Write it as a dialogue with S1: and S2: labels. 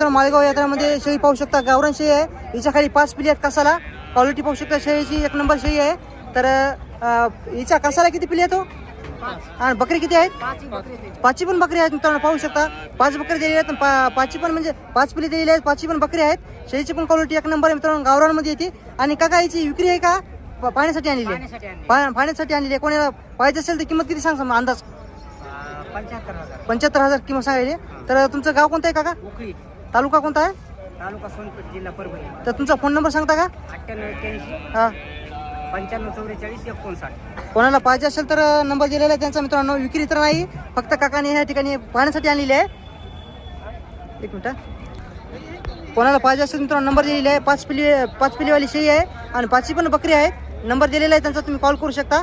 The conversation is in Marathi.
S1: मित्रांनो माळेगाव यात्रामध्ये शेळी पाहू शकता, गावरान शेळी आहे. हिच्या खाली 5 पिली आहेत कासाला. क्वालिटी पाहू शकता शेळीची, एक नंबर शेळी आहे. तर हिच्या कासाला किती पिली आहे तो, आणि बकरी किती आहेत? 5 पण बकरी आहेत मित्रांनो, पाहू शकता. 5 बकरी दिलेली आहेत, 5 पण म्हणजे 5 पिली दिलेली आहेत, 5 पण बकरी आहेत. शेळीची पण क्वालिटी एक नंबर आहे मित्रांनो, गावरानमध्ये येते. आणि काका हिची विक्री आहे का पाहण्यासाठी आणलेली आहे? पाहण्यासाठी आणलेली आहे. कोणाला पाहिजे असेल तर किंमत किती सांग अंदाज? 75,000 किंमत सांगायची. तर तुमचं गाव कोणतं आहे काका? तालुका कोणता आहे?
S2: तालुका सोनपेठ, जिल्हा परभणी.
S1: तर तुमचा फोन नंबर सांगता का?
S2: 9881
S1: हां,
S2: 9544 59.
S1: कोणाला पाहिजे असेल तर नंबर दिलेला आहे त्यांचा मित्रांनो. विक्री तर नाही, फक्त काकाने ह्या ठिकाणी पाहण्यासाठी आणलेली आहे. एक मिनिट. कोणाला पाहिजे असेल मित्रांनो नंबर दिलेला आहे. 5 पिलीवाली शेळी आहे आणि 5 पण बकरी आहेत. नंबर दिलेला आहे त्यांचा, तुम्ही कॉल करू शकता.